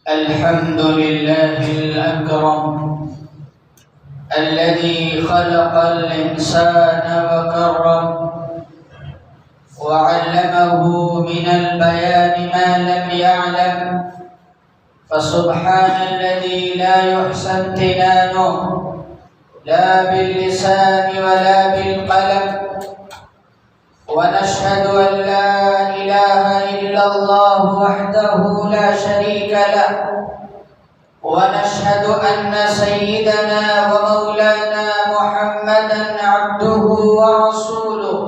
الحمد لله الأكرم الذي خلق الإنسان وكرم وعلمه من البيان ما لم يعلم، فسبحان الذي لا يحصى امتنانه لا باللسان ولا بالقلم، ونشهد أن لا إله إلا الله وحده لا شريك له، ونشهد أن سيدنا ومولانا محمدا عبده ورسوله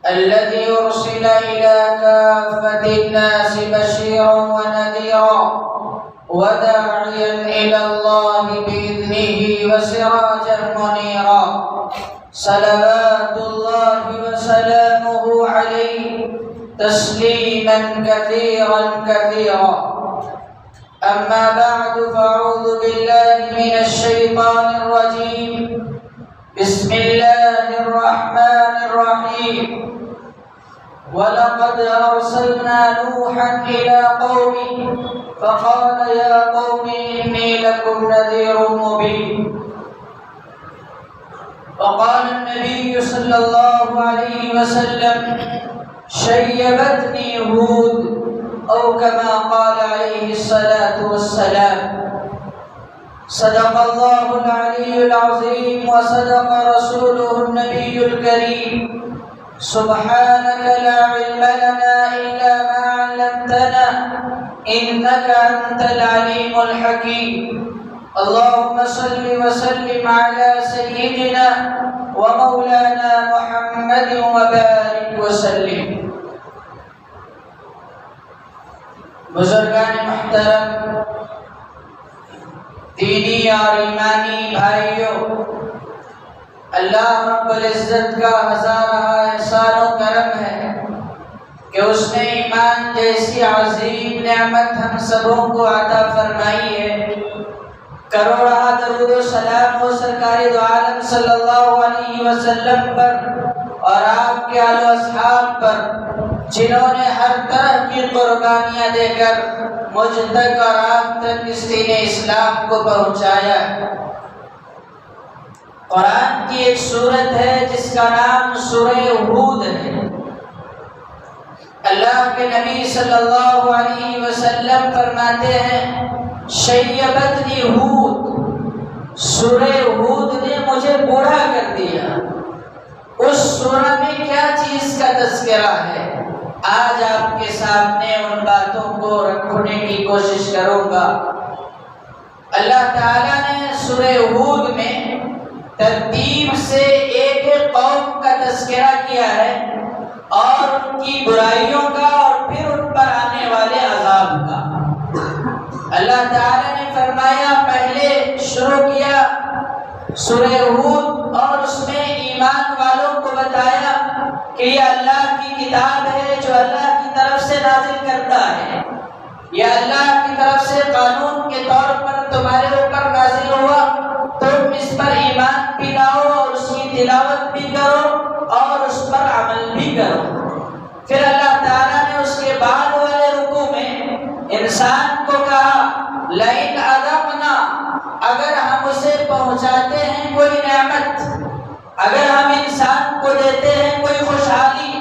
الذي أرسل إلى كافة الناس بشيرا ونذيرا وداعيا إلى الله بإذنه وسراجا منيرا، صلوات الله وسلامه عليه تسليما كثيرا كثيرا. أما بعد، فأعوذ بالله من الشيطان الرجيم. بسم الله الرحمن الرحيم. ولقد أرسلنا نوحا إلى قومه فقال يا قوم إني لكم نذير مبين. وقال النبي صلى الله عليه وسلم شيبتني هود، أو كما قال عليه الصلاة والسلام. صدق الله العلي العظيم وصدق رسوله النبي الكريم. سبحانك لا علم لنا إلا ما علمتنا إنك أنت العليم الحكيم. اللهم صل وسلم على سيدنا ومولانا محمد وبارك وسلم. بزرگان محترم، دینی اور ایمانی بھائیوں، اللہ رب العزت کا ہزارہ احسان و کرم ہے کہ اس نے ایمان جیسی عظیم نعمت ہم سبوں کو عطا فرمائی ہے. کروڑا درود و سلام ہو سرکار دو عالم صلی اللہ علیہ وسلم پر اور آپ کے آل و اصحاب پر، جنہوں نے ہر طرح کی قربانیاں دے کر مجھ تک اور آپ تک اس دین اسلام کو پہنچایا. قرآن کی ایک سورت ہے جس کا نام سورہ ہود ہے. اللہ کے نبی صلی اللہ علیہ وسلم فرماتے ہیں شیبتنی ہود، سورہ ہود نے مجھے بوڑھا کر دیا. اس سورہ میں کیا چیز کا تذکرہ ہے؟ آج آپ کے سامنے ان باتوں کو رکھنے کی کوشش کروں گا. اللہ تعالیٰ نے سورہ ہود میں ترتیب سے ایک ایک قوم کا تذکرہ کیا ہے اور ان کی برائیوں کا اور پھر ان پر آنے والے عذاب کا. اللہ تعالیٰ نے فرمایا، پہلے شروع کیا سورہ ہود اور اس میں ایمان والوں کو بتایا کہ یہ اللہ کی کتاب ہے جو اللہ کی طرف سے نازل کرتا ہے. یہ اللہ کی طرف سے قانون کے طور پر تمہارے اوپر نازل ہوا، تم اس پر ایمان بھی لاؤ اور اس کی تلاوت بھی کرو اور اس پر عمل بھی کرو. پھر اللہ تعالیٰ نے اس کے بعد والے رکوع میں انسان کو کہا لئن اذقنا، اگر ہم اسے پہنچاتے ہیں کوئی نعمت، اگر ہم انسان کو دیتے ہیں کوئی خوشحالی،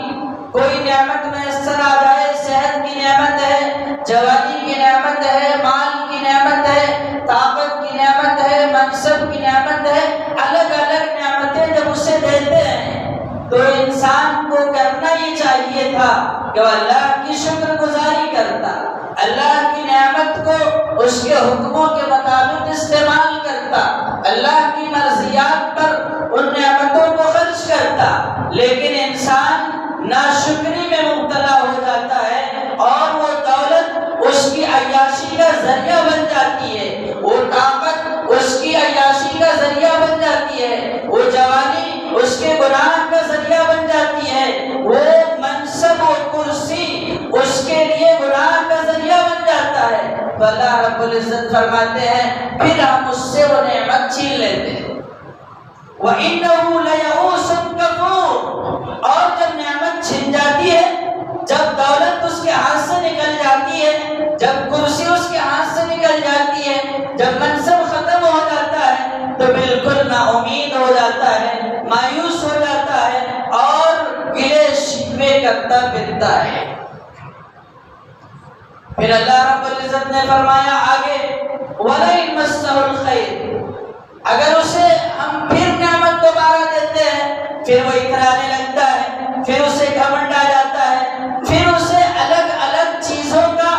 کوئی نعمت میسر آ جائے، صحت کی نعمت ہے، جوانی کی نعمت ہے، مال کی نعمت ہے، طاقت کی نعمت ہے، منصب کی نعمت ہے، الگ الگ نعمتیں جب اسے دیتے ہیں تو انسان کو کرنا یہ چاہیے تھا کہ وہ اللہ کی شکر گزاری کرتا، اللہ کی نعمت کو اس کے حکموں کے مطابق استعمال کرتا، اللہ کی مرضیات پر ان نعمتوں کو خرچ کرتا. لیکن انسان ناشکری میں مبتلا ہو جاتا ہے اور وہ دولت اس کی عیاشی کا ذریعہ بن جاتی ہے، وہ طاقت اس کی عیاشی کا ذریعہ بن جاتی ہے، وہ جوانی اس کے گناہ کا ذریعہ بن جاتی ہے، وہ منصب و کرسی اس کے لیے گناہ کا ذریعہ بن جاتا ہے. تو اللہ رب العزت فرماتے ہیں پھر ہم اس سے وہ نعمت چھین لیتے ہیں. وَإِنَّهُ لَيَئُوسٌ كَفُورٌ، اور جب نعمت چھن جاتی ہے، جب دولت اس کے ہاتھ سے نکل جاتی ہے، جب کرسی اس کے ہاتھ لگتا پھرتا ہے۔ پھر اللہ رب العزت نے فرمایا آگے وَلَئِن مَسَّهُ الْخَيْرُ، اگر اسے ہم پھر نعمت دوبارہ دیتے ہیں پھر وہ اترانے لگتا ہے، پھر اسے گھمنڈ آ جاتا ہے، پھر اسے الگ الگ چیزوں کا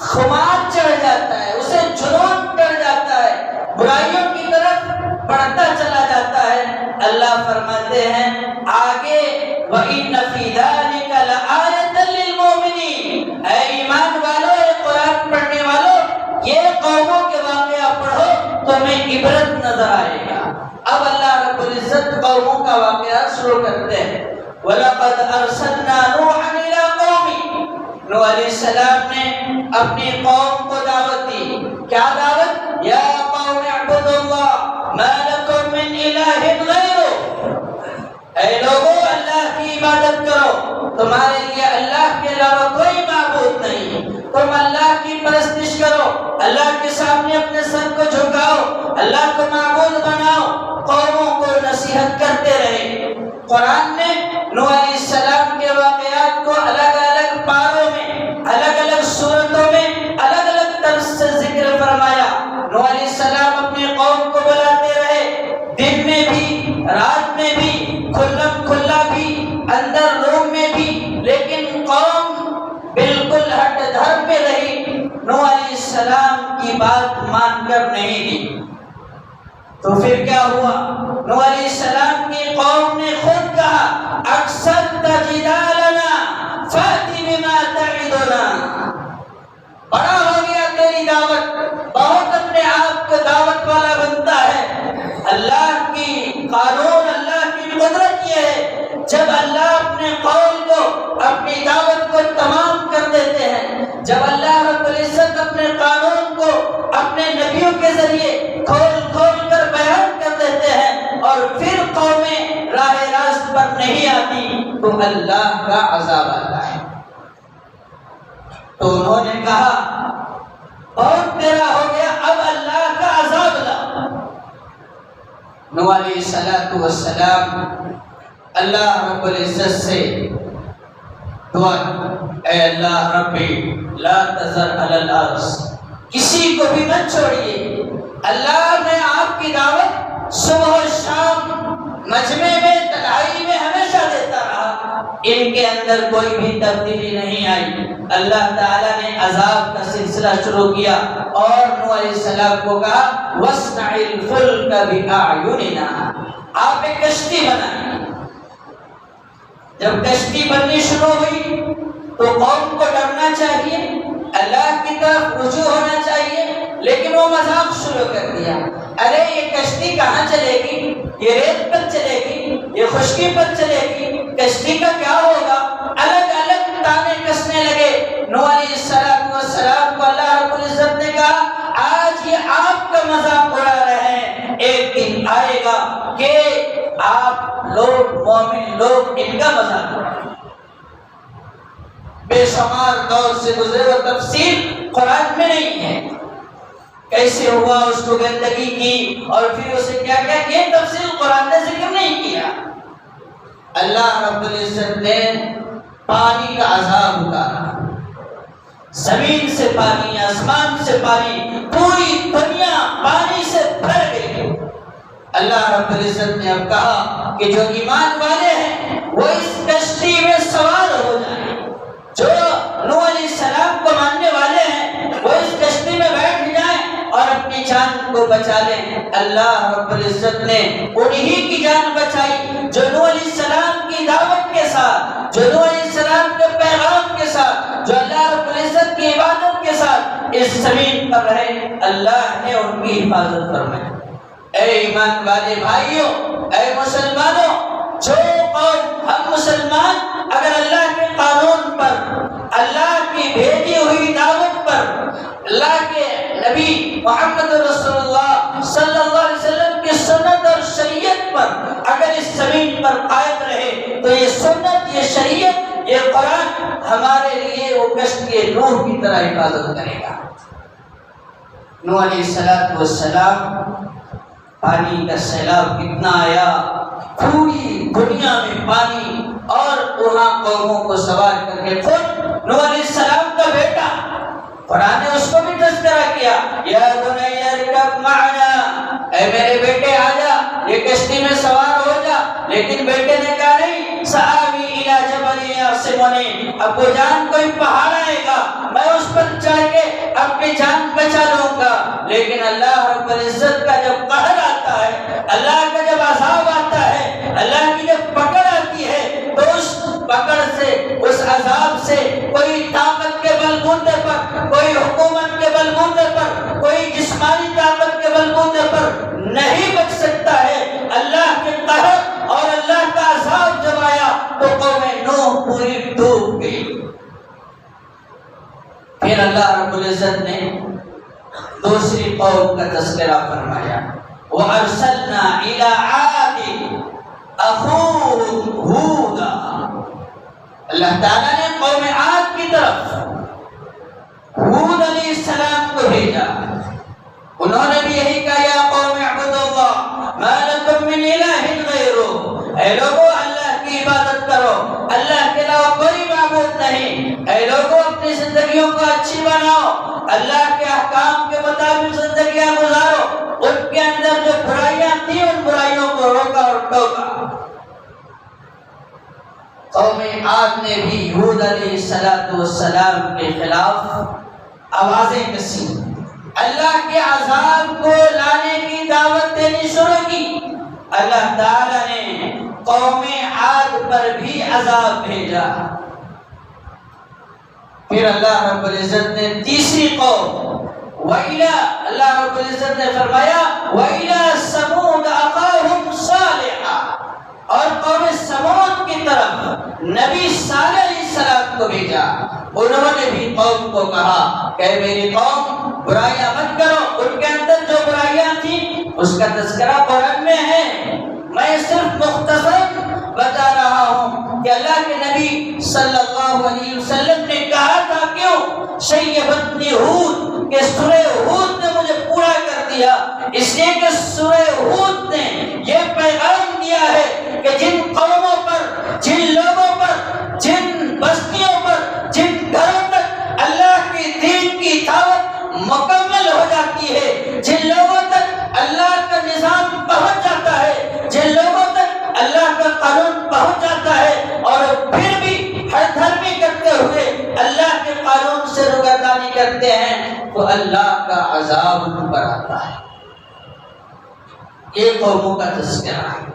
خمار چڑھ جاتا ہے، اسے جنون چڑھ جاتا ہے، برائیوں کی طرف بڑھتا چلا جاتا ہے۔ اللہ فرماتے ہیں آگے وَإِنَّ فِي ذَلِكَ لَآيَةً لِّلْمُؤْمِنِينَ، اے ایمان والو، اے قرآن پڑھنے والو، یہ قوموں کے واقعہ پڑھو تمہیں عبرت نظر آئے گا۔ اب اللہ رب العزت قوموں کا واقعہ شروع کرتے ہیں۔ وَلَقَدْ أَرْسَلْنَا نُوحًا إِلَىٰ قَوْمِهِ، نوح علیہ السلام نے اپنی قوم کو دعوت دی۔ کیا دعوت؟ یا قوم اعبدوا اللہ ما لکم من الہ غیرہ، اے لوگو اللہ کی عبادت کرو، تمہارے لیے اللہ کے علاوہ کوئی معبود نہیں، تم اللہ کی پرستش کرو، اللہ کے سامنے اپنے سر کو جھکاؤ، اللہ کو معبود بناؤ، قوموں کو نصیحت کرتے رہے۔ قرآن نے نوح علیہ السلام کے واقعات کو الگ الگ پاروں میں، الگ الگ صورتوں میں، الگ الگ طرز سے ذکر فرمایا۔ نوح علیہ السلام اپنی قوم کو بلاتے رہے، دن میں بھی، رات میں بھی، کھلم کھلا بھی، اندر روم میں بھی، لیکن قوم بالکل ہٹ دھر پہ رہی، نوح علیہ السلام کی بات مان کر نہیں دی۔ تو پھر کیا ہوا؟ نوح علیہ السلام کی قوم نے خود کہا اکثرت جدالنا فأتی بما تعدنا، بڑا ہو گیا تیری دعوت، بہت اپنے آپ کو دعوت والا بنتا ہے۔ اللہ کی قانون، اللہ کی قدرت یہ ہے جب اللہ اپنے قول کو، اپنی دعوت کو تمام کر دیتے ہیں، جب اللہ رب العزت اپنے قانون کو اپنے نبیوں کے ذریعے کھول کھول کر بیان کر دیتے ہیں اور پھر قومیں راہ راست پر نہیں آتی تو اللہ کا عذاب آتا ہے۔ تو انہوں نے کہا بہت تیرا ہو گیا، اب اللہ کا عذاب لا۔ نوح علیہ السلام اللہ رب العزت سے دعا، اے اللہ ربی لا تذر علی الارض، کسی کو بھی مت چھوڑیے۔ اللہ نے آپ کی دعوت صبح و شام، مجمع میں، تنہائی میں ہمیشہ دیتا رہا، ان کے اندر کوئی بھی تبدیلی نہیں آئی۔ اللہ تعالیٰ نے عذاب کا سلسلہ شروع کیا اور نوح علیہ السلام کو کہا وَاصْنَعِ الْفُلْكَ بِأَعْيُنِنَا، آپ ایک کشتی بنائیں۔ جب کشتی بننی شروع ہوئی تو قوم کو ڈرنا چاہیے، اللہ کی طرف رجوع ہونا چاہیے، لیکن وہ مذاق شروع کر دیا۔ ارے یہ کشتی کہاں چلے گی؟ یہ ریت پر چلے گی، یہ خشکی پر چلے گی، کشتی کا کیا ہوگا؟ الگ الگ تانے کسنے لگے۔ نوح علیہ السلام کو اللہ رب العزت نے کہا آج یہ آپ کا مذاق اڑا رہے ہیں، ایک دن آئے گا کہ آپ لوگ، مومن لوگ، ان کا مذاق اڑائیں۔ بے شمار دور سے گزرے وہ تفصیل قرآن میں نہیں ہے، کیسے ہوا، اس کو گندگی کی اور پھر اسے کیا کیا، یہ تفصیل قرآن نے ذکر نہیں کیا۔ اللہ رب العزت نے پانی کا عذاب اتارا، زمین سے پانی، آسمان سے پانی، پوری دنیا پانی سے بھر گئی۔ اللہ رب العزت نے اب کہا کہ جو ایمان والے ہیں وہ اس کشتی میں سوار ہو جائیں، جو نوح علیہ السلام کو ماننے والے ہیں وہ اس کشتی میں بیٹھ جائیں اور اپنی جان کو بچا لیں۔ اللہ رب العزت نے انہی کی جان بچائی جو نوح علیہ السلام کی دعوت کے ساتھ، جو نوح علیہ السلام کے پیغام کے ساتھ، جو اللہ رب العزت کی عبادت کے ساتھ اس زمین پر رہے، اللہ نے ان کی حفاظت فرمائی۔ اے ایمان والے بھائیوں، اے مسلمانوں، جو قوم، ہم مسلمان اگر اللہ کے قانون پر، اللہ کی بھیجی ہوئی دعوت پر، اللہ کے نبی محمد رسول اللہ صلی اللہ علیہ وسلم کی سنت اور شریعت پر اگر اس زمین پر قائم رہے تو یہ سنت، یہ شریعت، یہ قرآن ہمارے لیے وہ کشتی نوح کی طرح حفاظت کرے گا۔ نوح علیہ السلام پانی کا سیلاب کتنا آیا، پوری دنیا میں پانی اور وہاں قوموں کو سوار کر کے خود نوح علیہ السلام کا بیٹا قرآن نے اس کو بھی تذکرہ کیا، یا بنی ارکب معنا، اے میرے بیٹے آ جا، یہ کشتی میں سوار ہو جا۔ لیکن بیٹے نے کہا نہیں، سآوی الی جبل یعصمنی، ابو جان کوئی پہاڑ آئے گا میں اس پر چڑھ کے اپنی جان بچا لوں گا۔ لیکن اللہ رب العزت کا جب قہر آتا ہے، اللہ کا جب عذاب آتا ہے، اللہ کی جب پکڑ آتی ہے، تو اس پکڑ سے، اس عذاب سے کوئی طاقت کے بل بوتے پر، کوئی حکومت کے بل بوتے پر، کوئی جسمانی طاقت کے بل بوتے پر نہیں بچ سکتا ہے۔ اللہ کے قہر اور اللہ کا عذاب جب آیا تو قوم نوح پوری ڈوب گئی۔ پھر اللہ رب العزت نے دوسری قوم کا تذکرہ فرمایا، وَأَرْسَلْنَا إِلَىٰ عَادٍ أَخُوهُمْ هُودًا، اللہ تعالیٰ نے قوم عاد کی طرف ہود علیہ السلام کو بھیجا۔ انہوں نے بھی یہی کہا، یا قوم اعبدوا اللہ ما لکم من الہ غیرہ، اے لوگو اللہ کی عبادت کرو، اللہ کے علاوہ کوئی معبود نہیں۔ اے لوگو اپنی زندگیوں کو اچھی بناؤ، اللہ کے احکام کے مطابق زندگیاں گزارو، ان کے اندر جو برائیاں تھیں ان برائیوں کو روکا اور ٹوکا۔ قوم عاد نے بھی ہود علیہ السلام کے خلاف آوازیں کسی، اللہ کے عذاب کو لانے کی دعوت دینی شروع کی۔ اللہ تعالیٰ نے قوم عاد پر بھی عذاب بھیجا۔ پھر اللہ رب العزت نے تیسری قوم وَإِلَىٰ، اللہ رب العزت نے فرمایا وَإِلَىٰ ثَمُودَ أَخَاهُمْ صَالِحًا، اور قوم سمود کی طرف نبی صالح علیہ السلام کو بھیجا۔ انہوں نے بھی قوم کو کہا کہ میری قوم برائیاں مت کرو، ان کے اندر جو برائیاں تھیں اس کا تذکرہ قرآن میں ہے، میں صرف مختصر بتا رہا ہوں کہ اللہ کے نبی صلی اللہ علیہ وسلم نے کہا تھا کیوں شیبتنی ہود، کہ سورہ ہود نے مجھے پورا کر دیا، اس لیے کہ سورہ ہود نے یہ پیغام دیا ہے کہ جن قوموں پر، جن لوگوں پر، جن بستیوں پر، جن گھروں تک اللہ کی دین کی دعوت مکمل ہو جاتی ہے، جن لوگوں تک اللہ کا نظام پہنچ جاتا ہے، جن لوگوں تک اللہ کا قانون پہنچ جاتا ہے، اور پھر بھی ہر دھرمی کرتے ہوئے اللہ کے قانون سے روگردانی کرتے ہیں، تو اللہ کا عذاب ان پر آتا ہے۔ یہ قوموں کا تذکرہ ہے۔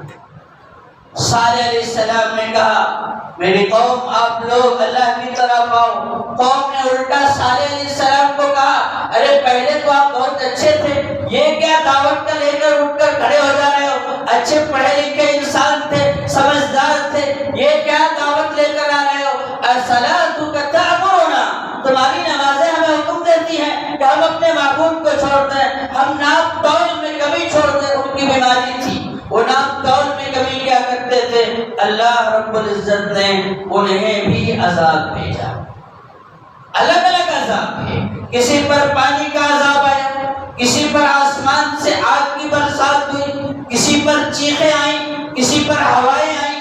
صالح علیہ السلام نے کہا میری قوم آپ لوگ اللہ کی طرف آؤ۔ قوم نے الٹا صالح علیہ السلام کو کہا ارے پہلے تو آپ بہت اچھے تھے، یہ کیا دعوت کا لے کر اٹھ کر کھڑے ہو جا رہے ہو، اچھے پڑھے لکھے انسان تھے، سمجھدار تھے، یہ کیا دعوت لے کر آ رہے ہو؟ الصلاۃ تأمرنا، تمہاری نمازیں ہمیں حکم دیتی ہیں کہ ہم اپنے معبود کو چھوڑ دیں، ہم ناپ تول میں کمی چھوڑ دیں۔ ان کی بیماری تھی، وہ ناپ تول میں کمی کیا کرتے تھے۔ اللہ رب العزت نے انہیں بھی عذاب بھیجا، الگ الگ عذاب ہے، کسی پر پانی کا عذاب آیا، کسی پر آسمان سے آگ کی برسات ہوئی، کسی پر چیخیں آئیں، کسی پر ہوائیں آئیں،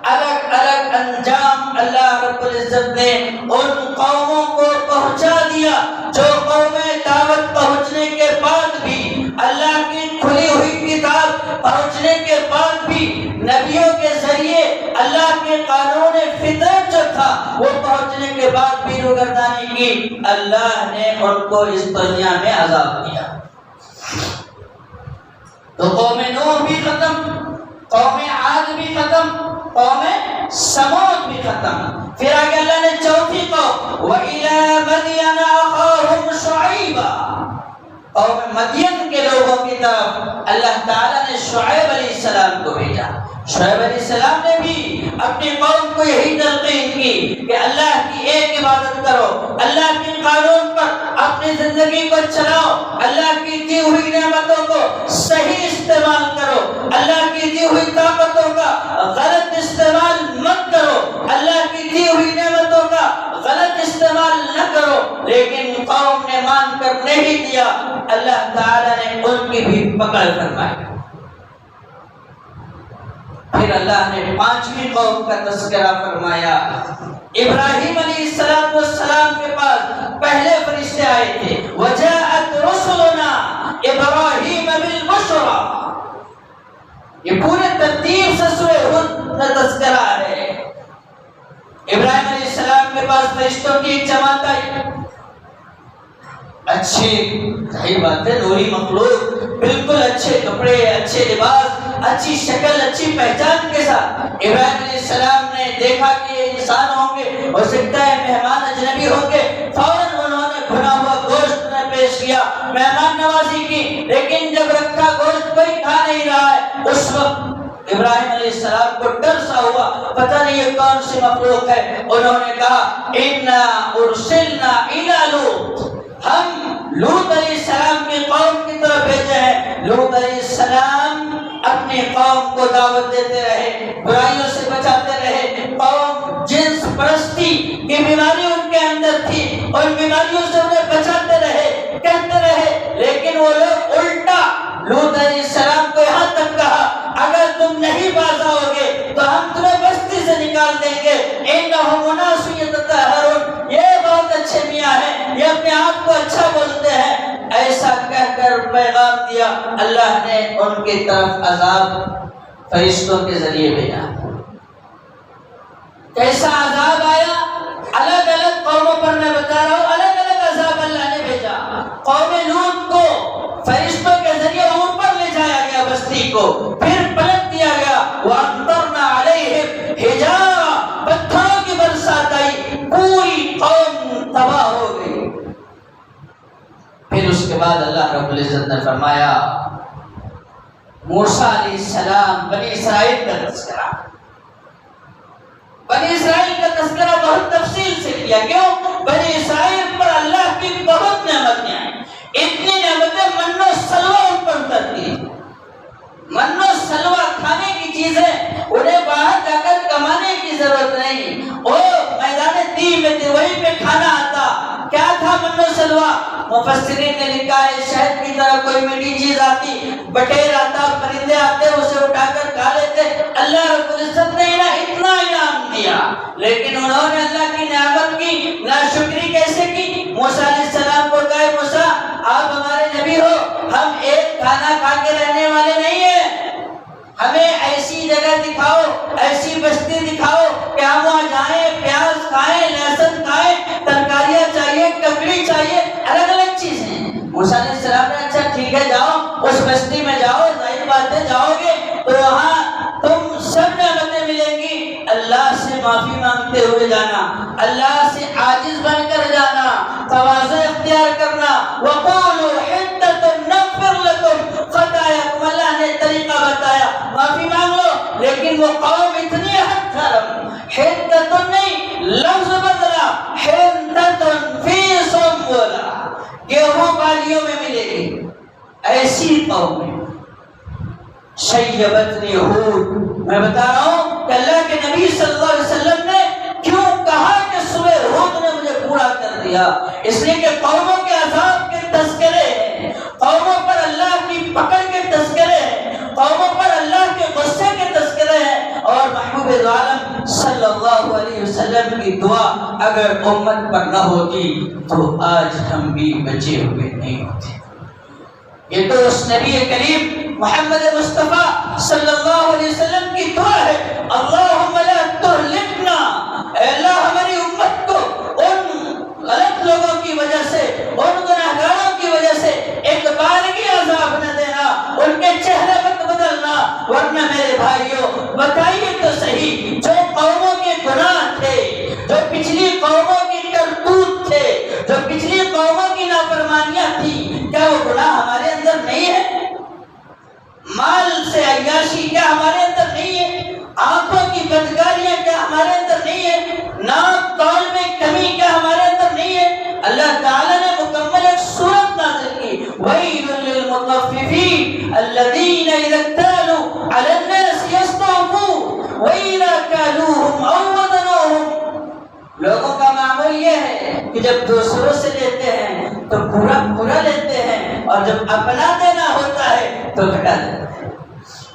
الگ الگ انجام اللہ رب العزت نے ان قوموں کو پہنچا دیا جو قومیں دعوت پہنچنے کے بعد بھی، اللہ کی کھلی ہوئی کتاب پہنچنے کے بعد بھی، نبیوں کے ذریعے اللہ کے قانون فطرت جو تھا وہ پہنچنے کے بعد بھی روگردانی کی۔ اللہ نے ان کو اس دنیا میں عذاب دیا۔ تو قوم نوح بھی ختم، قوم عاد بھی ختم، قوم سمود بھی ختم۔ پھر آگے اللہ نے چوتھی قوم وَإِلَىٰ مَدْيَنَ أَخَاهُمْ شُعَيْبًا، قوم مدین کے لوگوں کی طرف اللہ تعالیٰ نے شعیب علیہ السلام کو بھیجا۔ شعیب علیہ السلام نے بھی اپنی قوم کو یہی تلقین کی کہ اللہ کی ایک عبادت کرو، اللہ کے قانون پر اپنی زندگی کو چلاؤ، اللہ کی دی ہوئی نعمتوں کو صحیح استعمال کرو، اللہ کی دی ہوئی طاقتوں کا غلط استعمال مت کرو، اللہ کی دی ہوئی نعمتوں کا غلط استعمال نہ کرو۔ لیکن قوم نے مان کر نہیں دیا، اللہ تعالیٰ نے ان کی بھی پکڑ فرمائی۔ پھر اللہ نے 5ویں قوم کا تذکرہ فرمایا۔ ابراہیم علیہ السلام کے پاس پہلے فرشتے آئے تھے، وجاءت رسلنا ابراہیم بالبشرا۔ یہ پورے ترتیب سے سورہ ہود کا تذکرہ ہے۔ ابراہیم علیہ السلام کے پاس فرشتوں کی ایک جماعت آئی، اچھی صحیح بات ہے، نوری مخلوق، بالکل اچھے کپڑے، اچھے لباس، اچھی شکل، اچھی پہچان کے ساتھ ابراہیم علیہ السلام نے دیکھا کہ یہ انسان ہوں گے، ہو سکتا ہے مہمان اجنبی ہوں گے، فوراً انہوں نے بھنا ہوا گوشت نے پیش کیا، مہمان نوازی کی، لیکن جب رکھا گوشت کوئی کھا نہیں رہا ہے، اس وقت ابراہیم علیہ السلام کو ڈر سا ہوا، پتہ نہیں یہ کون سی مخلوق ہے۔ انہوں نے کہا اِنَّا اُرْسِلْنَا إِلَىٰ لُوطٍ، ہم لوط علیہ السلام کی قوم کی طرف بھیجے ہیں۔ لوط علیہ السلام اپنی قوم کو دعوت دیتے رہے، برائیوں سے بچاتے رہے، قوم جنس پرستی کی بیماری ان کے اندر تھی، ان بیماریوں سے انہیں بچاتے رہے، کہتے رہے، لیکن وہ لوگ الٹا لوط علیہ السلام کو یہاں تک کہا اگر تم نہیں باز آؤ گے تو ہم تمہیں بستی سے نکال دیں گے۔ انہم اناس یتطہرون، یہ بہت اچھے میاں ہیں، یہ اپنے آپ کو اچھا بولتے ہیں۔ ایسا کہہ کر پیغام دیا، اللہ نے ان کی طرف عذاب فرشتوں کے ذریعے بھیجا۔ کیسا عذاب آیا؟ الگ الگ قوموں پر میں بتا رہا ہوں، الگ الگ عذاب اللہ نے بھیجا۔ قوم لوط کو فرشتوں کے ذریعے اوپر لے جایا گیا بستی کو، پھر پلٹ دیا گیا، وَأَمْطَرْنَا عَلَيْهِمْ حِجَارَةً، پتھروں کی برسات آئی، پوری قوم تباہ ہو گئی۔ پھر اس کے بعد اللہ رب العزت نے فرمایا موسیٰ علیہ السلام، بنی اسرائیل کا تذکرہ، بنی اسرائیل کا تذکرہ بہت تفصیل سے کیا۔ کیوں؟ بنی اسرائیل پر اللہ کی بہت نعمتیں آئیں، اتنی نعمتیں من و سلوہ ان پر اترتی، من و سلوہ کھانے کی چیزیں، انہیں باہر جا کر کمانے کی ضرورت نہیں، وہ میدان تیم میں تھے، وہیں پہ کھانا آتا۔ کیا تھا من و سلوہ؟ مفسرین نے لکھا ہے شہد کی طرح کوئی میٹھی چیز آتی، بٹیر آتا، پرندے آتے، اسے اٹھا کر کھا لیتے۔ اللہ رب العزت نے انہیں اتنا انعام دیا، لیکن انہوں نے اللہ کی نعمت کی ناشکری کیسے کی؟ موسیٰ علیہ السلام کو کہا موسیٰ آپ ہمارے نبی ہو، ہم ایک کھانا کھا کے رہنے والے نہیں ہیں، ہمیں ایسی جگہ دکھاؤ، ایسی بستی دکھاؤ کہ ہم وہاں جائیں، پیاز کھائیں، لہسن کھائیں، ترکاریاں چاہیے، ککڑی چاہیے، الگ الگ چیزیں۔ موسیٰ علیہ السلام نے اچھا ٹھیک ہے جاؤ، اس بستی میں جاؤ، ظاہر بات ہے جاؤ گے تو وہاں تم سب نعمتیں ملیں گی، اللہ سے معافی مانگتے ہوئے جانا، اللہ سے عاجز بن کر جانا، تواضع اختیار کرنا، وَقُولُوا حِدَّةٌ نَغْفِرْ لَكُمْ خَطَايَاكُمْ، اللہ نے طریقہ بتایا، معافی مانگ لو۔ لیکن وہ قوم اتنی حد کرم، حِدَّةٌ نہیں، لفظ بدلا، حِدَّةٌ فِي صُنبُلَةٍ، گیہوں بالیوں میں ملے گی، ایسی قوم ہے۔ شیبتنی ہود، میں بتا رہا ہوں کہ اللہ کے نبی صلی اللہ علیہ وسلم نے کیوں کہا کہ سورہ ہود نے مجھے پورا کر دیا، اس لیے کہ قوموں کے عذاب کے تذکرے ہیں، قوموں پر اللہ کی پکڑ کے تذکرے ہیں، قوموں پر اللہ کے غصے کے تذکرے ہیں، اور محبوب عالم صلی اللہ علیہ وسلم کی دعا اگر امت پر نہ ہوتی تو آج ہم بھی بچے ہوئے نہیں ہوتے۔ یہ تو اس نبی کریم محمد مصطفیٰ صلی اللہ علیہ وسلم کی دعا ہے، اللہم لا تہلکنا، اے اللہ ہماری امت کو ان غلط لوگوں کی وجہ سے، ان گناہگاروں کی وجہ سے ایک بارگی عذاب نہ دینا، ان کے چہرے مت بدلنا، ورنہ میرے بھائیوں بتائیے تو صحیح، جو قوموں کے گناہ تھے، جو پچھلی قوموں کی کرتوت تھے، جو پچھلی قوموں کی نافرمانیاں تھی، کیا وہ گناہ ہمارے اندر نہیں ہے؟ مال سے عیاشی کیا ہمارے اندر نہیں ہے؟ آنکھوں کی بدکاریاں کیا ہمارے اندر نہیں ہے؟ ناک تول میں کمی کیا ہمارے اندر نہیں ہے؟ اللہ تعالیٰ نے مکمل ایک سورت نازل کی، وَيْلٌ لِّلْمُطَفِّفِينَ الَّذِينَ إِذَا اكْتَالُوا عَلَى النَّاسِ يَسْتَوْفُونَ وَإِذَا كَالُوهُمْ أَوْ وَزَنُوهُمْ۔ لوگوں کا معمول یہ ہے کہ جب دوسروں سے لیتے ہیں تو پورا پورا لیتے ہیں، اور جب اپنا دینا ہوتا ہے تو گھٹا دیتے ہیں،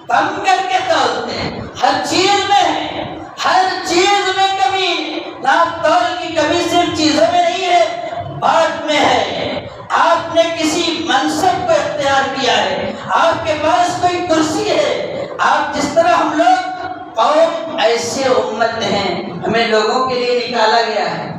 کم کر کے تولتے ہیں، ہر چیز میں ہے، ہر چیز میں کمی۔ ناپ تول کی کمی صرف چیزوں میں نہیں ہے، بات میں ہے۔ آپ نے کسی منصب کو اختیار کیا ہے، آپ کے پاس کوئی کرسی ہے، آپ جس طرح ہم لوگ قوم ایسے امت ہیں، ہمیں لوگوں کے لیے نکالا گیا ہے،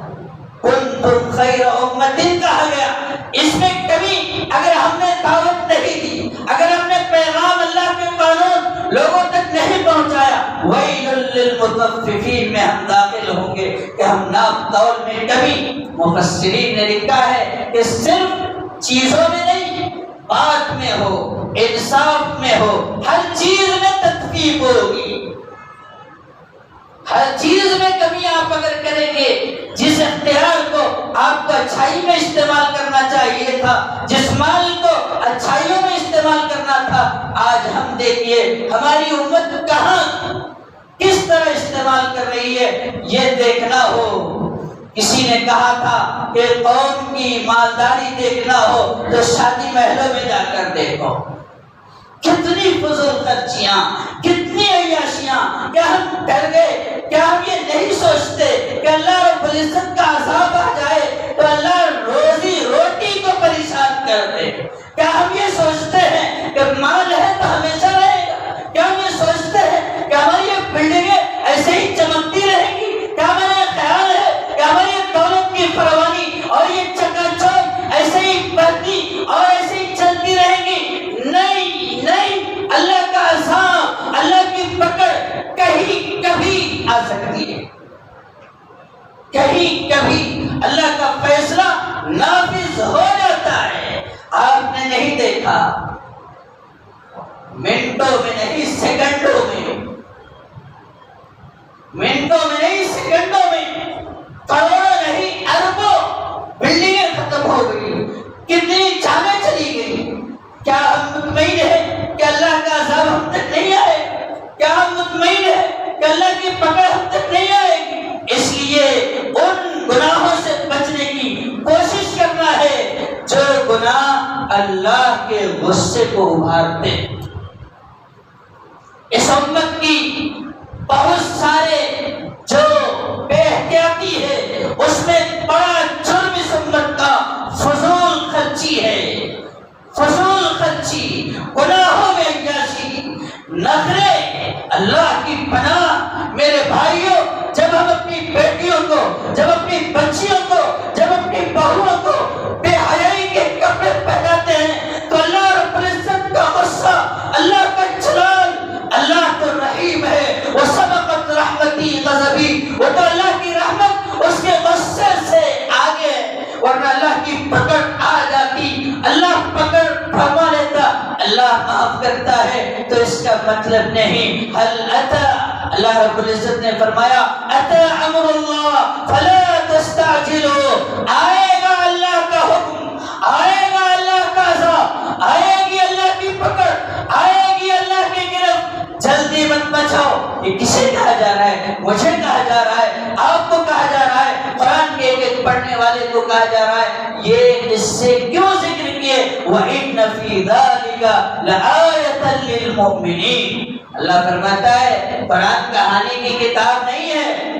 کنتم خیر امت کہا گیا۔ اس میں کمی اگر ہم نے دعوت نہیں دی، اگر ہم نے پیغام اللہ کے قانون لوگوں تک نہیں پہنچایا، ویل للمطففین میں ہم داخل ہوں گے کہ ہم ناپ تول میں کمی۔ مفسرین نے لکھا ہے کہ صرف چیزوں میں نہیں، بات میں ہو، انصاف میں ہو، ہر چیز میں تطبیق ہوگی۔ ہر چیز میں کمی آپ اگر کریں گے، جس اختیار کو آپ کو اچھائی میں استعمال کرنا چاہیے تھا، جس مال کو اچھائیوں میں استعمال کرنا تھا، آج ہم دیکھیے ہماری امت کہاں کس طرح استعمال کر رہی ہے، یہ دیکھنا ہو۔ کسی نے کہا تھا کہ قوم کی مالداری دیکھنا ہو تو شادی محلوں میں جا کر دیکھو، کتنی فضول خرچیاں، کتنی عیاشیاں۔ کیا ہم ڈر گئے؟ کیا ہم یہ نہیں سوچتے کہ اللہ رب العزت کا عذاب آ جائے تو اللہ روزی روٹی کو پریشان کر دے؟ کیا ہم یہ سوچتے ہیں کہ مال ہے تو ہمیشہ رہے گا؟ کیا ہم یہ سوچتے ہیں کہ ہماری یہ بلڈنگیں ایسے ہی چمکتی رہیں گی؟ کیا ہمارا یہ خیال ہے کہ ہماری دولت کی فراوانی اور یہ چکا چوند ایسے ہی بڑھتی اور ایسے ہی چلتی رہیں گی؟ نہیں نہیں، اللہ کا عذاب، اللہ کی پکڑ کہیں کبھی آ سکتی ہے، کہیں کبھی اللہ کا فیصلہ نافذ ہو جاتا ہے۔ آپ نے نہیں دیکھا، منٹوں میں نہیں سیکنڈوں میں، منٹوں میں نہیں سیکنڈوں میں، کروڑوں نہیں اربوں بلڈنگیں ختم ہو گئی، کتنی جانیں چلی گئی۔ کیا ہم مطمئن ہیں کہ اللہ کا عذاب ہم تک نہیں آئے؟ کیا ہم مطمئن ہیں کہ اللہ کی پکڑ ہم تک نہیں آئے گی؟ اس لیے ان گناہوں سے بچنے کی کوشش کرنا ہے جو گناہ اللہ کے غصے کو ابھارتے ہیں۔ اس امت کی بہت سارے جو بے احتیاطی ہے، اس میں بڑا جرم اس امت کا فضول خرچی ہے، فضول خرچی، گناہوں میں عیاشی، نخرے۔ اللہ کی پناہ میرے بھائیوں، جب ہم اپنی بیٹیوں کو، جب اپنی بچیوں کو، جب اپنی بہوؤں کو بے حیائی کے کپڑے پہناتے ہیں تو اللہ رب العزت کا غصہ، اللہ کا جلال، اللہ تو رحیم ہے، وہ سبقت رحمتی غضبی، وہ تو اللہ کی رحمت اس کے غصے سے آگے، ورنہ اللہ کی پکڑ آ جاتی، اللہ پکڑ فرما لیتا، اللہ معاف کرتا ہے تو اس کا مطلب نہیں۔ حل اتا، اللہ رب العزت نے فرمایا اتا امر اللہ فلا تستعجلوا، آئے گا اللہ کا حکم، آئے گا اللہ کا عذاب، آئے گی اللہ کی پکڑ، آئے گی اللہ کی گرفت، جلدی مت بچاؤ۔ یہ کسے کہا جا رہا ہے؟ مجھے کہا جا رہا ہے، آپ کو کہا جا رہا ہے، قرآن کے ایک پڑھنے والے کو کہا جا رہا ہے۔ یہ اس سے کیوں ذکر کیے؟ وَإِنَّ فِي ذَلِكَ لَآيَةً لِّلْمُؤْمِنِينَ۔ اللہ فرماتا ہے قرآن کہانی کی کتاب نہیں ہے،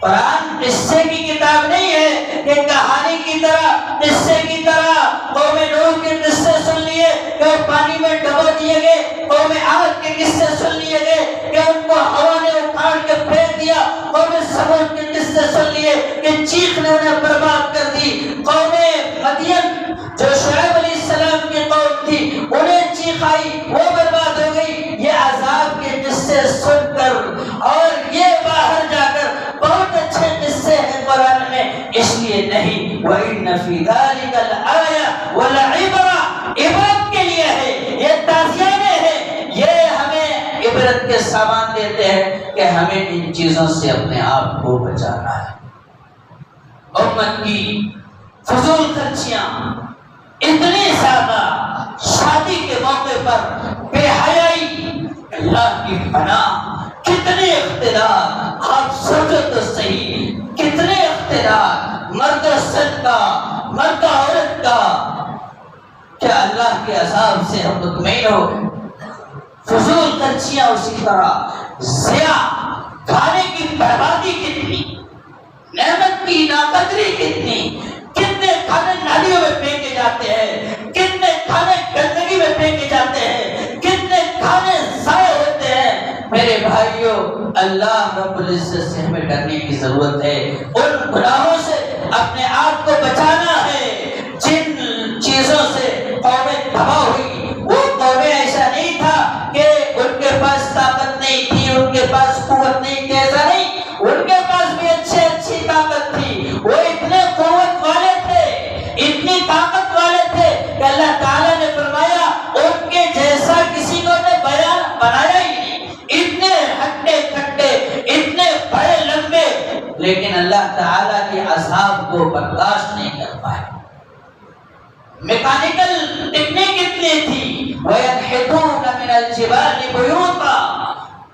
قرآن قصے کی کتاب نہیں ہے کہ کہانی کی طرح، قصے کی طرح قوم نوح کے قصے سن لیے کہ وہ پانی میں ڈبو دیے گئے، قوم عاد کے قصے سن لیے گئے کہ ان کو ہوا نے اکھاڑ کے پھینک دیا، قوم سمود کے قصے سن لیے کہ چیخ نے انہیں برباد کر دی، قوم مدین جو شعیب علیہ السلام کی قوم تھی انہیں چیخ آئی، وہ برباد ہو گئی۔ یہ عذاب کے قصے سن کر اور یہ باہر جا کر بہت اچھے قصے ہیں قرآن میں، اس لیے نہیں۔ وَإِنَّ فِي ذَلِكَ لَآيَةً وَلَعِبْرَةً، عبرت کے لیے ہے، یہ تعزیے ہے، یہ ہمیں عبرت کے سامان دیتے ہیں کہ ہمیں ان چیزوں سے اپنے آپ کو بچانا ہے۔ امت کی فضول خرچیاں اتنی زیادہ، شادی کے موقع پر بے حیائی، اللہ کی پناہ، کتنے اقتدار، آپ سوچو تو صحیح، کتنے اقتدار، مرد سن کا، مرد عورت کا۔ کیا اللہ کے عذاب سے ہم مطمئن ہو گئے؟ فضول خرچیاں اسی طرح، ضیاء، کھانے کی بربادی کتنی، نعمت کی ناقدری کتنی، کتنے کھانے نالیوں میں پھینکے جاتے ہیں، کتنے کھانے گندگی میں پھینکے جاتے ہیں، کتنے کھانے ضائع ہوتے ہیں۔ میرے بھائیوں، اللہ رب العزت سے ہمیں ڈرنے کی ضرورت ہے، ان گناہوں سے اپنے آپ کو بچانا ہے جن چیزوں سے قومیں تباہ ہوئی۔ وہ قومیں ایسا نہیں تھا کہ ان کے پاس طاقت نہیں تھی، ان کے پاس قوت نہیں تھی، ایسا نہیں، ان کے پاس بھی اچھی طاقت تھی، وہ اتنے قوت والے تھے، اتنی طاقت والے تھے کہ اللہ تعالیٰ نے فرمایا ان کے جیسا کسی کو نے بنایا ہی نہیں، اتنے ہٹے کٹے، اتنے بڑے لمبے، لیکن اللہ تعالیٰ کے عذاب کو برداشت نہیں کر پائے۔ میکینیکل ٹیکنیک اتنی تھی، وَيَنْحِتُونَ مِنَ الْجِبَالِ بُيُوتًا،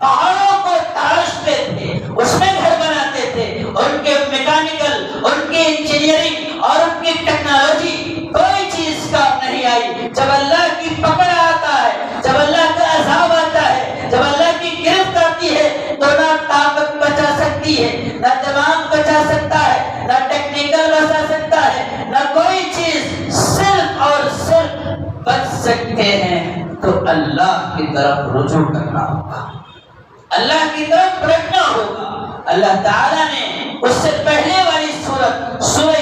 پہاڑوں کو تراشتے تھے، اس میں گھر بناتے تھے۔ ان کے میکینیکل، ان کی انجینئرنگ اور ان کی ٹیکنالوجی کوئی چیز کام نہیں آئی۔ جب اللہ کی پکڑ آتا ہے، جب اللہ کا عذاب آتا ہے، جب اللہ کی گرفت آتی ہے، تو نہ طاقت بچا سکتی ہے، نہ دماغ بچا سکتا ہے، نہ ٹیکنیکل بچا سکتا ہے، نہ کوئی چیز، صرف اور صرف بچ سکتے ہیں تو اللہ کی طرف رجوع کرنا ہوگا، اللہ کی طرف پلٹنا ہوگا۔ اللہ تعالیٰ نے اس سے پہلے والی سورہ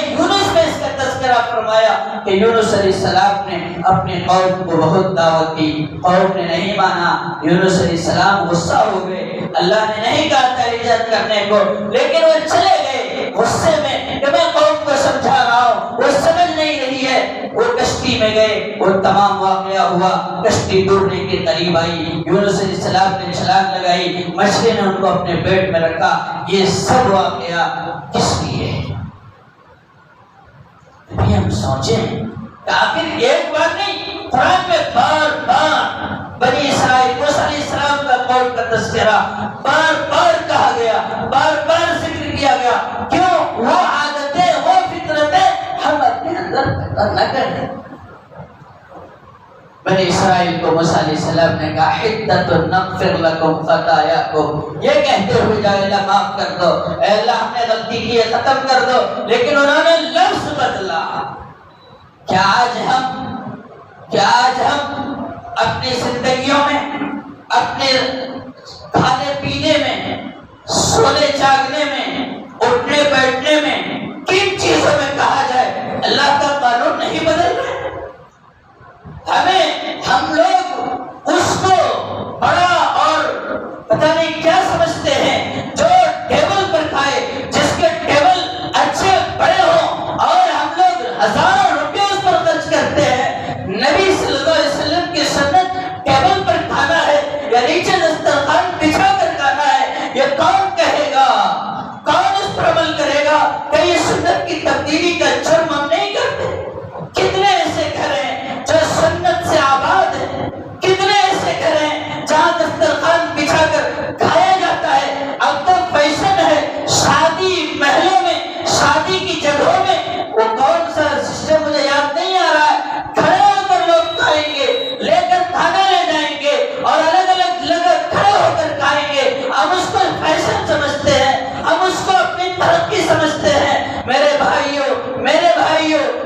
یونس میں اس کا تذکرہ فرمایا کہ یونس علیہ السلام نے اپنے قوم کو بہت دعوت دی، قوم نے نہیں مانا، یونس علیہ السلام غصہ ہو گئے، اللہ نے نہیں کہا تھا ہجرت کرنے کو، لیکن وہ چلے گئے غصے میں کہ میں قوم کو سمجھا رہا ہوں، وہ سمجھ نہیں رہی ہے۔ وہ کشتی میں گئے، وہ تمام واقعہ ہوا، کشتی ڈوبنے کے قریب آئی، یونس علیہ السلام نے چھلانگ لگائی، مچھلی نے ان کو اپنے پیٹ میں رکھا۔ یہ سب واقعہ کس لیے ہے؟ ابھی ہم سوچیں کہ آخر ایک بار نہیں، قرآن میں بار بار بنی اسرائیل، موسیٰ علیہ السلام کا قول کا تذکرہ بار بار کہا گیا، بار بار ذکر کیا گیا۔ کیوں؟ وہ عادتیں، وہ فطرتیں ہم اپنے اندر پیدا نہ کریں۔ بنی اسرائیل کو موسیٰ علیہ السلام نے کہا حدۃ نغفر لکم خطایاکم، یہ کہتے ہوئے جائے اللہ معاف کر دو، اے اللہ ہم نے غلطی کی ہے ختم کر دو، لیکن انہوں نے لفظ بدلا۔ کیا آج ہم اپنی زندگیوں میں، اپنے کھانے پینے میں، سونے جاگنے میں، اٹھنے بیٹھنے میں، کن چیزوں میں کہا جائے اللہ کا قانون نہیں بدل رہا؟ ہم لوگ اس کو بڑا اور پتہ نہیں کیا سمجھتے ہیں، جو ٹیبل پر کھائے، جس کے ٹیبل اچھے بڑے ہوں، اور ہم لوگ ہزاروں روپے اس پر خرچ کرتے ہیں۔ نبی صلی اللہ علیہ وسلم کی سنت ٹیبل پر کھانا ہے یا نیچے دسترخوان بچھا کر کھانا ہے، یہ کون کہے گا؟ کون اس پر عمل کرے گا کہ یہ سنت کی تبدیلی کا جرم ہم نہیں کرتے؟ کتنے ایسے گھر ہیں جو سنت سے آباد ہیں، کتنے ایسے گھر ہیں جہاں دسترخوان بچھا کر کھایا جاتا ہے۔ اب تو فیشن ہے شادی محلوں میں، شادی کی جگہوں میں، وہ کون سا سسٹم مجھے یاد نہیں آ رہا ہے، کھڑے ہو کر لوگ کھائیں گے، لے کر کھانا لے جائیں گے اور الگ الگ جگہ کھڑے ہو کر کھائیں گے۔ ہم اس کو فیشن سمجھتے ہیں، ہم اس کو اپنی ترقی سمجھتے ہیں۔ میرے بھائیوں،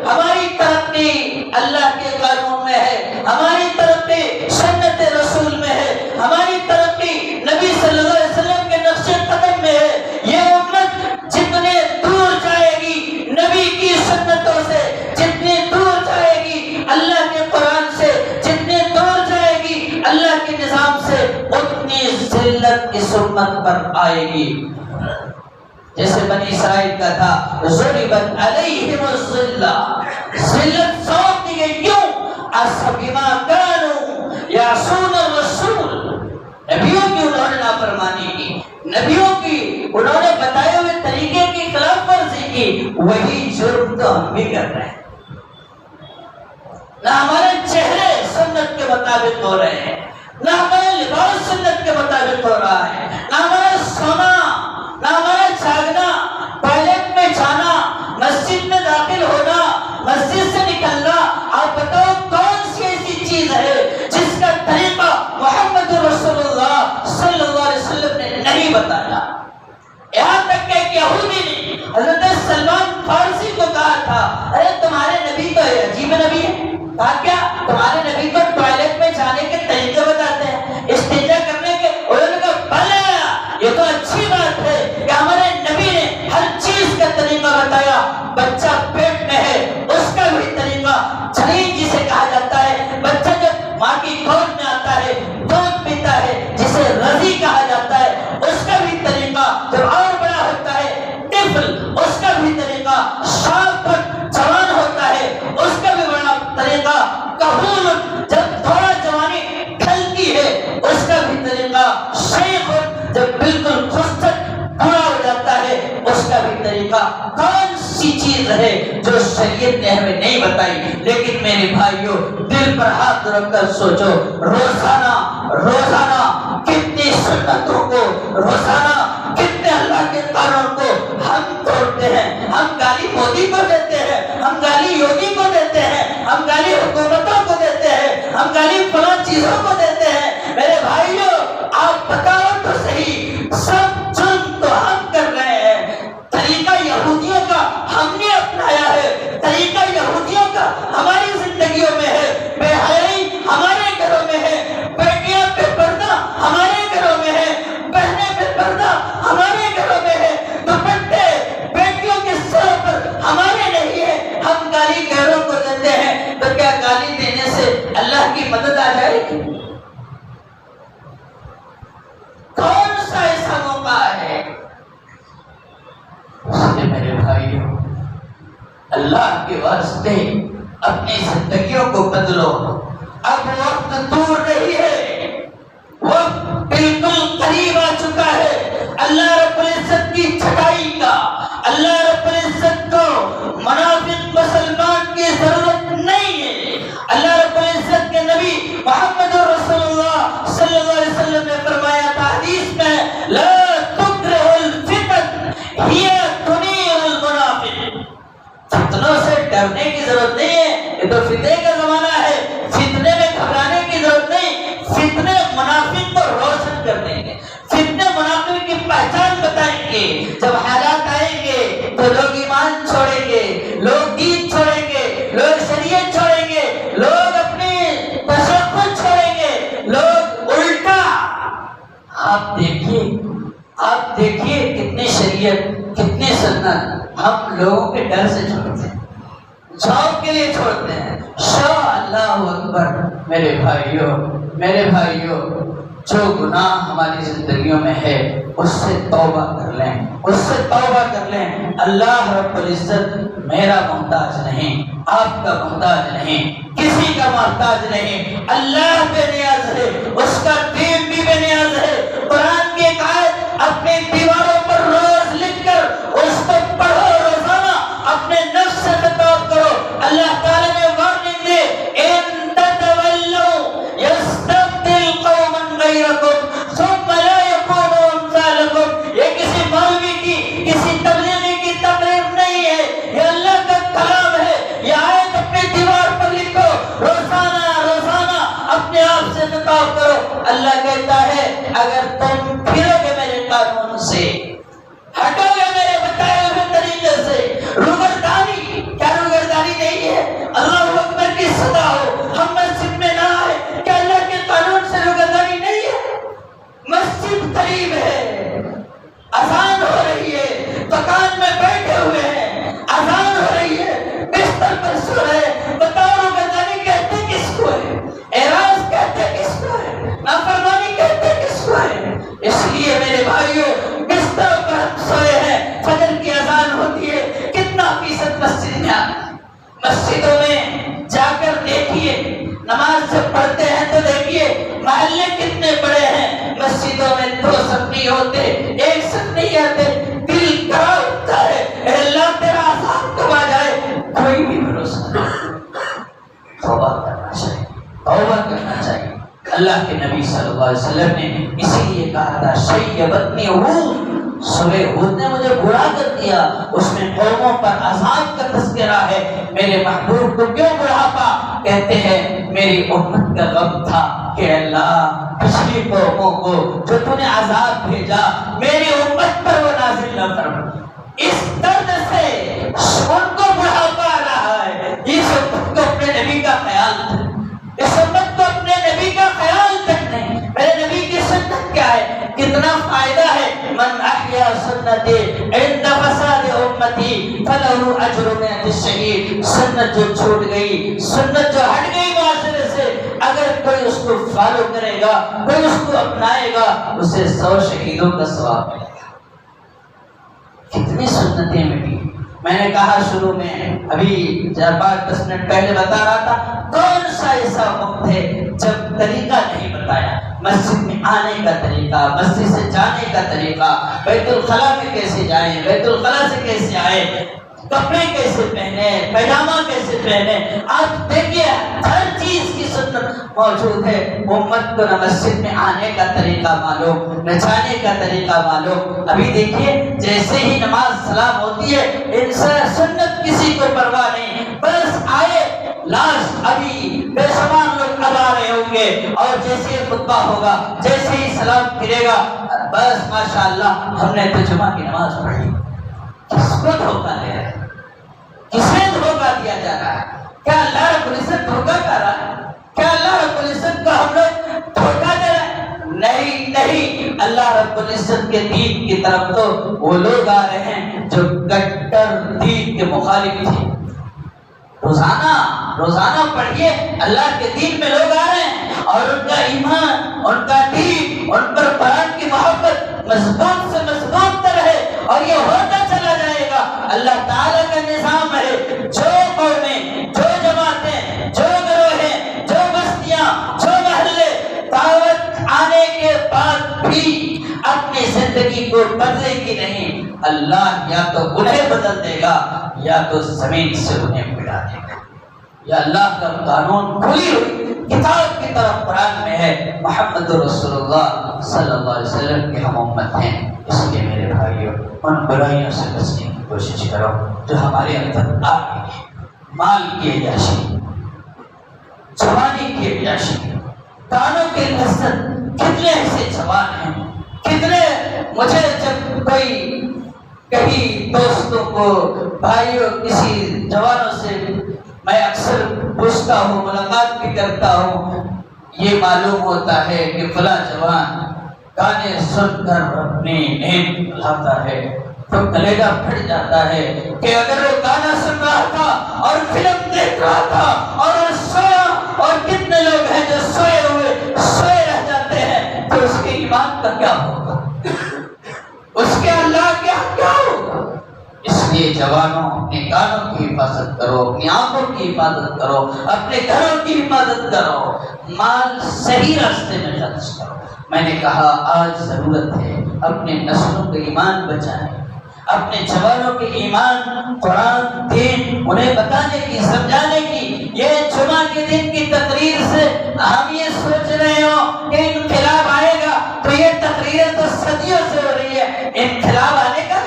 ہماری ترقی اللہ کے قانون میں ہے، ہماری ترقی سنت رسول میں ہے، ہماری ترقی نبی صلی اللہ علیہ وسلم کے نقش قدم میں ہے۔ یہ امت جتنے دور جائے گی نبی کی سنتوں سے، جتنی دور جائے گی اللہ کے قرآن سے، جتنی دور جائے گی اللہ کے نظام سے، اتنی ذلت اس امت پر آئے گی۔ جیسے بنی اسرائیل کا تھا ضربت علیہم الذلہ، ذلت سونپ دی گئی، کیوں؟ بما کانوا یعصون الرسول، نبیوں کی انہوں نے نافرمانی کی، نبیوں کی انہوں نے بتائے ہوئے طریقے کی خلاف ورزی کی۔ وہی جرم تو ہم بھی کر رہے ہیں، نہ ہمارے چہرے سنت کے مطابق ہو رہے ہیں، نہ ہمارا لباس سنت کے مطابق ہو رہا ہے، نہ ہمارا سونا، نہ ہمارا جاگنا، ٹوائلٹ میں جانا، مسجد میں داخل ہونا، مسجد سے نکلنا۔ آپ بتاؤ کون سی ایسی چیز ہے جس کا طریقہ محمد نہیں بتایا۔ یہاں تک کہ ایک یہودی نے حضرت سلمان فارسی کو کہا تھا، ارے تمہارے نبی تو عجیب نبی ہے۔ کہا کیا؟ تمہارے نبی تو ٹوائلٹ میں جانے کے طریقے بتاتے ہیں، استنجا کرنے کے۔ انہوں نے کہا بھلا یہ تو اچھی بات ہے کہ ہمارے نبی نے ہر چیز کا طریقہ بتایا۔ بچہ پیٹ میں ہے اس کا بھی طریقہ، جنین جسے کہا جاتا ہے، بچہ جب ماں کی گود میں آتا ہے دودھ پیتا ہے جسے رضی کہا جاتا ہے، اس کا بھی طریقہ، جب اور بڑا ہوتا ہے طفل اس کا بھی طریقہ، شاب جوان ہوتا ہے اس کا بھی بڑا طریقہ، کہول جب تھوڑا جوانی ڈھلتی ہے اس کا بھی طریقہ، شیخ جب بالکل خشک بوڑھا ہو جاتا ہے اس کا بھی طریقہ۔ کون سی چیز ہے جو شریعت نے ہمیں نہیں بتائی؟ لیکن میرے بھائیوں دل پر ہاتھ رکھ کر سوچو، روزانہ کتنی سنتوں کو، روزانہ کتنے اللہ کے قانون کو ہم توڑتے ہیں۔ ہم گالی مودی کو دیتے ہیں، ہم گالی یوگی کو دیتے ہیں، ہم گالی حکومتوں کو دیتے ہیں، ہم گالی فلاں چیزوں کو دیتے ہیں۔ میرے بھائیوں آپ بتاؤ تو صحیح، سب جرم تو ہم کر رہے ہیں۔ طریقہ یہودیوں کا ہم نے اپنایا ہے، طریقہ یہودیوں کا ہماری زندگیوں میں ہے، بے حیائی ہمارے گھروں میں ہے، بیٹیاں بے پردہ ہمارے گھروں میں ہے، بہنیں بے پردہ ہمارے گھروں میں ہے، دوپٹے بیٹیوں کے سر پر ہمارے نہیں ہے، ہم گالی غیروں کو دیتے ہیں۔ تو کیا گالی دینے سے اللہ کی مدد آ جائے گی؟ کون سا ایسا موقع ہے؟ اس لیے میرے بھائیوں اللہ کے واسطے اپنی زندگیوں کو بدلو۔ اب وقت دور نہیں ہے، وقت بالکل قریب آ چکا ہے اللہ رب العزت کی چھٹائی کا۔ اللہ رب العزت کو منافق مسلمان کی ضرورت نہیں ہے۔ اللہ رب العزت کے نبی محمد رسول اللہ صلی اللہ علیہ وسلم نے فرمایا تھا حدیث میں، لا تکرہ الفتن ہی تنیر المنافق۔ فتنوں سے ڈرنے کی ضرورت نہیں ہے، یہ تو فتنے کا زمانہ ہے، فتنے میں گھبرانے کی ضرورت نہیں۔ فتنے منافق کو روشن کر دیں گے، فتنے منافق کی پہچان بتائیں گے۔ جب حالات آئیں گے تو لوگ ایمان چھوڑیں گے، لوگ دین چھوڑیں گے، لوگ شریعت چھوڑیں گے، لوگ اپنی تشخص چھوڑیں گے، لوگ الٹا۔ آپ دیکھیے کتنی شریعت، کتنی سنت ہم لوگوں کے ڈر سے چھوڑتے ہیں، جاب کے لیے چھوڑتے ہیں۔ شاہ اللہ اکبر۔ میرے بھائیوں جو گناہ ہماری زندگیوں میں ہے اس سے توبہ کر لیں، اللہ رب العزت میرا محتاج نہیں، آپ کا محتاج نہیں، کسی کا محتاج نہیں، اللہ بے نیاز ہے، اس کا دین بھی بے نیاز ہے۔ قرآن کی ایک آیت اپنی دیواروں پر روز لکھ کر اس کو پڑھو، روزانہ اپنے نفس سے خطاب کرو۔ اللہ تعالیٰ نے وارننگ دی، ان تتولوا یستبدل قوما غیرکم ثم لا یکونوا امثالکم۔ یہ کسی مولوی کی، کسی تبلیغی کی تقریر نہیں ہے، یہ اللہ کا کلام ہے۔ یہ آیت اپنی دیوار پر لکھو، روزانہ اپنے آپ سے خطاب کرو۔ اللہ کہتا ہے اگر تم پھرو گے میرے قانون سے، ہٹو گے میرے بتائے ہوئے طریقے سے، روگردانی، کیا روگردانی نہیں ہے؟ اللہ اکبر کی صدا ہو، ہم مسجد میں نہ آئے، کیا اللہ کے قانون سے روگردانی نہیں ہے؟ مسجد قریب ہے، اذان ہو رہی ہے، دکان میں بیٹھے ہوئے ہیں، اذان ہو رہی ہے، بستر پر سو رہے، بتاؤ روگردانی کہتے کس کو ہے؟ اعراض کہتے کس کو ہے؟ نافرمانی کہتے کس کو ہے؟ اس لیے میرے بھائیوں بستر پر ہم سوئے ہیں، فجر کی اذان ہوتی ہے، کتنا فیصد مسجد میں آتا ہے؟ مسجدوں میں جا کر دیکھیے، نماز جب پڑھتے ہیں تو دیکھیے محلے کتنے بڑے ہیں، مسجدوں میں 2 صف نہیں ہوتے، 1 صف نہیں آتے، دل کرا اٹھتا ہے، اے اللہ تیرا عذاب کب آ جائے، کوئی بھی بھروسہ نہیں۔ توبہ کرنا چاہیے۔ اللہ کے نبی صلی اللہ علیہ وسلم نے اسی لیے کہا تھا شیبتنی ہود، سورہ ہود نے مجھے برا کر دیا، اس میں قوموں پر عذاب کا تذکرہ ہے۔ میرے محبوب کو کیوں بڑھاپا؟ کہتے ہیں میری امت کا غم تھا کہ اللہ پچھلی قوموں کو جو تو نے عذاب بھیجا میری امت پر وہ نازل نہ فرما۔ اس درد سے ان کو بڑھاپا آ رہا ہے، اس امت کو اپنے نبی کا خیال تھا، اس امت کو اپنے نبی کا خیال تک نہیں۔ میرے نبی کی سنت کیا ہے، کتنا فائدہ ہے، من احیا سنتی عند فساد امتی فلہ اجر مئات الشہید۔ سنت جو چھوٹ گئی، سنت جو ہٹ گئی معاشرے سے، اگر کوئی اس کو فالو کرے گا، کوئی اس کو اپنائے گا، اسے 100 شہیدوں کا ثواب ملے گا۔ کتنی سنتیں مٹی۔ میں نے کہا شروع میں ابھی 4-5 منٹ پہلے بتا رہا تھا، کون سا ایسا وقت ہے جب طریقہ نہیں بتایا، مسجد میں آنے کا طریقہ، مسجد سے جانے کا طریقہ، بیت الخلا میں کیسے جائیں، بیت الخلا سے کیسے آئے، کپڑے کیسے پہنے، پیجامہ کیسے پہنے۔ آپ دیکھیے ہر چیز کی سنت موجود ہے۔ امت کو نہ مسجد میں آنے کا طریقہ معلوم، نہ جانے کا طریقہ معلوم۔ ابھی دیکھیے جیسے ہی نماز سلام ہوتی ہے، ان سے سنت کسی کو پرواہ نہیں، بس آئے لاسٹ ابھی بے شمار لوگ اب آ رہے ہوں گے، اور جیسے ہی خطبہ ہوگا، جیسے ہی سلام پھرے گا، بس ماشاءاللہ ہم نے تو جمعہ کی نماز پڑھی۔ کس کو دھوکہ دے رہے ہیں، کسے دھوکہ دیا جا رہا ہے؟ کیا اللہ رب العزت دھوکہ کر رہا ہے؟ کیا اللہ رب العزت کو ہم لوگ دھوکہ دے رہے ہیں؟ نہیں نہیں، اللہ رب العزت کے دین کی طرف تو وہ لوگ آ رہے ہیں جو کٹر دین کے مخالف تھے۔ روزانہ پڑھیے، اللہ کے دین میں لوگ آ رہے ہیں اور ان کا ایمان، ان کا دین، ان پر قرآن کی محبت مضبوط سے مضبوط تر ہے، اور یہ ہوتا چلا جائے گا۔ اللہ تعالیٰ کا نظام ہے، جو قومیں، جو جماعتیں، جو گروہیں، جو بستیاں، جو محلے دعوت آنے کے بعد بھی اپنی زندگی کو بدلے گی نہیں، اللہ یا تو انہیں بدل دے گا یا تو زمین سے انہیں مٹا دے گا۔ یا اللہ کا قانون کھلی ہوئی کتاب کی طرف قرآن میں ہے، محمد رسول اللہ صلی اللہ علیہ وسلم کی ہم امت ہیں۔ اس لیے میرے بھائیوں، ان برائیوں سے بچنے کی کوشش کرو جو ہمارے اندر آ گئی ہے۔ مال کی عیاشی، جوانی کی عیاشی، کانوں کی لذت، کتنے ایسے جوان ہیں، کتنے مجھے جب کوئی کہیں دوستوں کو، بھائیوں، کسی جوانوں سے میں اکثر پوچھتا ہوں، ملاقات بھی کرتا ہوں، یہ معلوم ہوتا ہے کہ فلاں جوان گانے سن کر اپنی نیند لاتا ہے تو کلیجہ پھٹ جاتا ہے کہ اگر وہ گانا سن رہا تھا اور فلم دیکھ رہا تھا اور سویا، اور کتنے لوگ ہیں جو سوئے ہوئے سوئے رہ جاتے ہیں، تو اس کے ایمان کا کیا ہوگا، اس کے اللہ کیا ہوگا۔ اس لیے جوانوں، اپنے کانوں کی حفاظت کرو، اپنی آنکھوں کی حفاظت کرو، اپنے گھروں کی حفاظت کرو، مال صحیح راستے میں خرچ کرو۔ میں نے کہا آج ضرورت ہے اپنے نسلوں کے ایمان بچانے، اپنے جوانوں کے ایمان، قرآن، دین انہیں بتانے کی، سمجھانے کی۔ یہ جمعہ کے دن کی تقریر سے ہم یہ سوچ رہے ہو کہ انقلاب آئے گا، تو یہ تقریر تو صدیوں سے ہو رہی ہے۔ انقلاب آنے کا،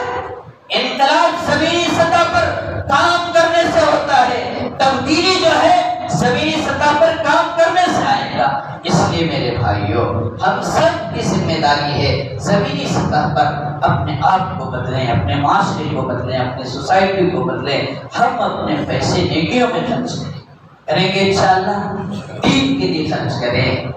انقلاب زمینی سطح پر کام کرنے سے ہوتا ہے، تبدیلی جو ہے زمینی سطح پر کام کرنے سے آئے گا۔ اس لیے میرے بھائیوں، ہم سب کی ذمہ داری ہے زمینی سطح پر اپنے آپ کو بدلیں، اپنے معاشرے کو بدلیں، اپنے سوسائٹی کو بدلیں۔ ہم اپنے پیسے نیکیوں میں خرچ کریں گے، انشاءاللہ دین کے لیے خرچ کریں۔